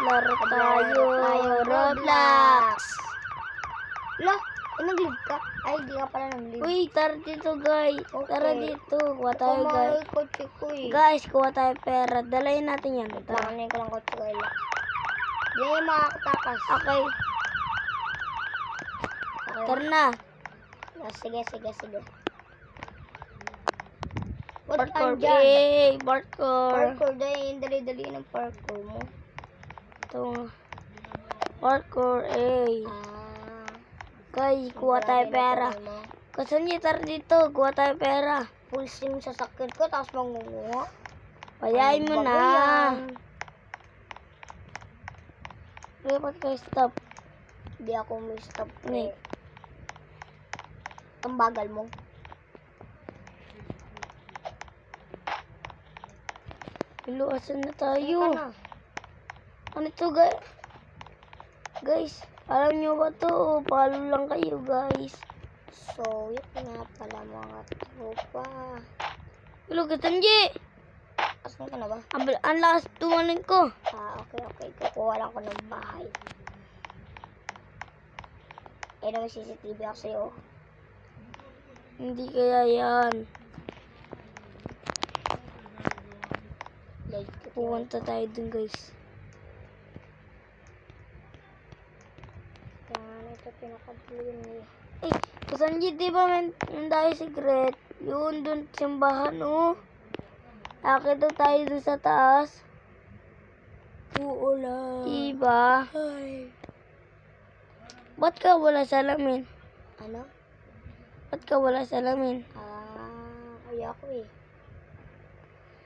Laro tayo. Roblox. Lo, nag-live ka? Ay, di ka pala nag-live. Uy, tara dito guys. Okay. Tara dito. Kuha tayo guys. Kumahay kotse ko eh. Guys, kuha tayo pera. Dalayin natin yan. Tara. Lakanin ko lang kotse ko ila. Di yung makakatakas. Okay. Tara na. Sige. What Parkour. andyan? Yay! Parkour. Parkour, dali ng parkour mo. Ito nga. Parkour. Ah. Guys, kuha tayo pera. Kasi niya tara dito. Kuha tayo pera. Full sim sa sakit ko, tapos mangunguha. Payain mo Bago na. yan. Dapat kayo stop. Di ako may stop Ni. Ang bagal mo. Hello, asan na Ayun tayo? ka na. Ano to guys? Guys, alam nyo ba to? Follow lang kayo guys. So, yun nga pala mga tropa. Hello, Katanji! Asan ka na ba? Ang lakas tumanin ko. Okay. Kukuha lang ko ng bahay. Eh, may CCTV ako sa'yo. Hindi kaya yan. Pupunta tayo dun guys. Yan, ito pinaka-blue niya. Eh, Katanji, di ba may tayo secret? Yun dun simbahan oh. Akit daw tayo dun sa taas. Oo lang. Diba? Ay. Ba't ka wala salamin? Ano? Ba't ka wala salamin? Kaya ko eh.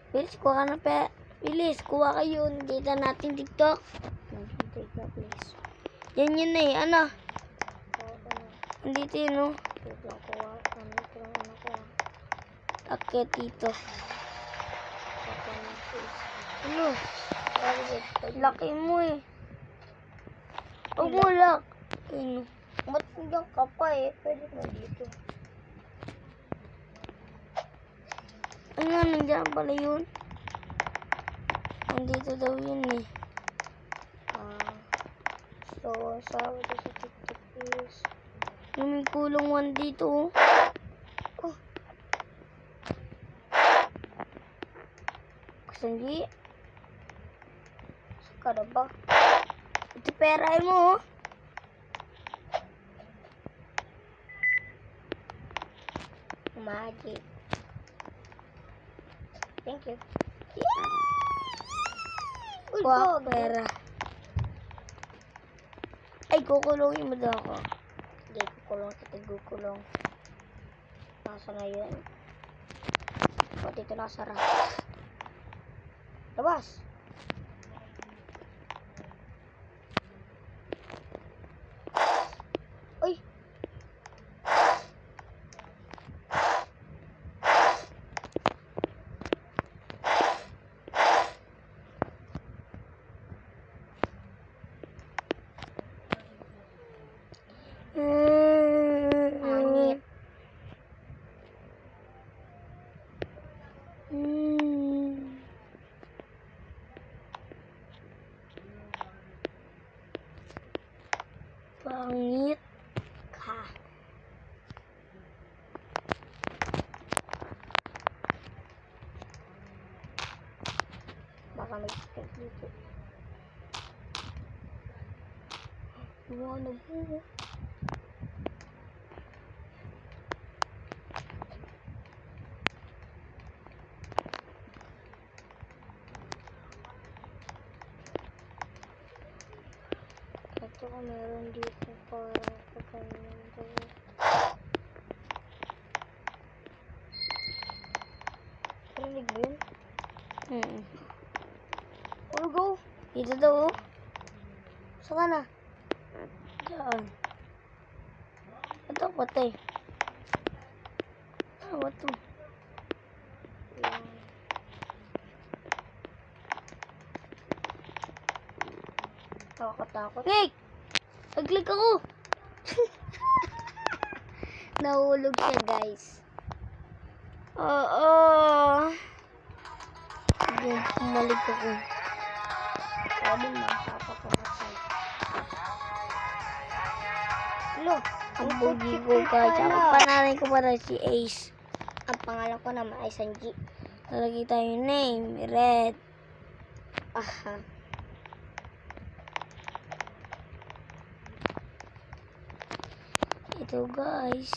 Bilis, kuha ka na Bilis, kuha kayo. Nakita natin TikTok. Take na please. Yan yun na eh. Ano? Oo. Andito yun oh. Take lang kuha. Ito lang ano ko. Akit dito. Take lang please. Ano? Sorry, Laki mo eh. Huwag mo lock. Ano? ba't nandiyan ka pa eh? Pwede mo dito. Ano? Nandiyan pala yun. Andito daw yun eh. So, sabi ko sa TikTok please. May kulong one dito oh. Oh. Kasanji. Saka na ba? Ito pera mo oh. Magic. Thank you. Uy, Kuha go. pera. Ay, kukulongin mo daw ako. Hindi, kukulong. Nasa na yun? O, dito nasa rack. Labas! Uy! Angit. Pangit. Ka. Baka may stick dito. Iwanag mo. Ito ko meron dito parang kaganyan to. Rinig mo yun? Or go? Dito daw oh. Saan ka na? Diyan. Ito patay. What to? Yan. Nakakatakot. Click! Nag-click ako! Nahulog siya, guys. Oo. Sige, bumalik ako. Pwede magpapak Ang pogi ko guys. Ako pananay ko para si Ace. Ang pangalan ko naman ay Sanji. Lalagay tayo name. Red. Aha. Ito guys.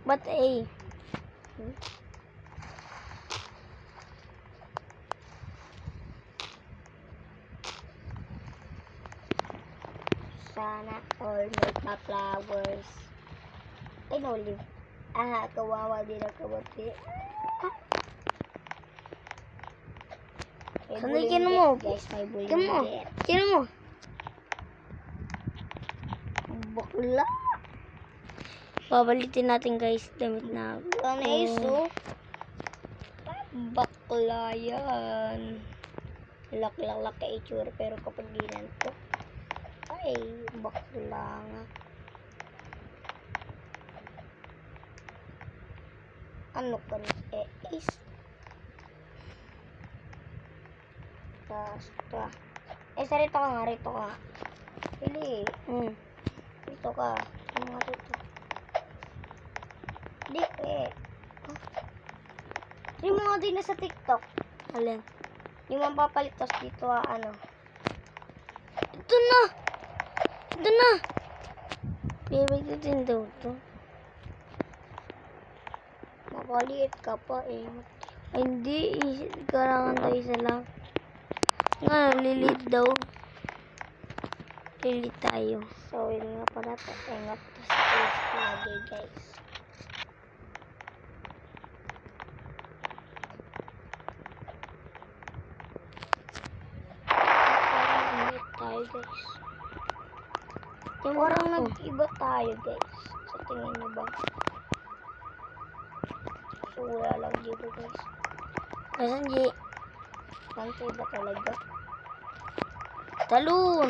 Ba't A? Sana all may flowers. Ay, no, live. Ah, kawawa din ang kabati. May Sanay, bullying kino get, mo. guys, may bullying Kino mo. get. Kino mo. Bakla. Babalitin natin guys. Damit na. Ano iso? Bakla yan. Lak-lak-lak ka itsura, pero kapag ginanto, ay, bakla nga. Ano ka na? Is. Basta. Rito ka nga, rito ka. Pili. Rito ka. Ano nga rito? Di, Yung mga din na sa TikTok. Alin? Yung mga papalit tapos dito ano. Ito na. Ito na. Bibigyan daw ito. Makaliit ka pa eh. Ay, hindi. Kailangan tayo isa lang. Nga, lilit daw. Lilit tayo. So, yun nga pala. Ingat to sa face lagi guys. Tayo guys. Yung Parang ako. nag-iba tayo guys. Sa tingin niyo ba? So, wala lang dito guys. Nasaan G? Ganito ba talaga? Talon.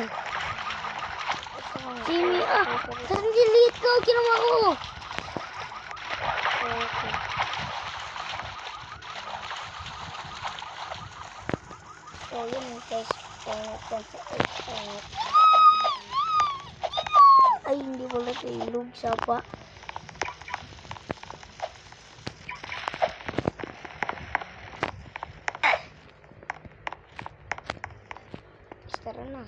Ito nga. Simi. Saan G? Liit ka. Ginawa ko. Okay. So, yun guys. Pangat ko sa pangat. Ay, hindi pala sa ilog. Sapa. Tara na.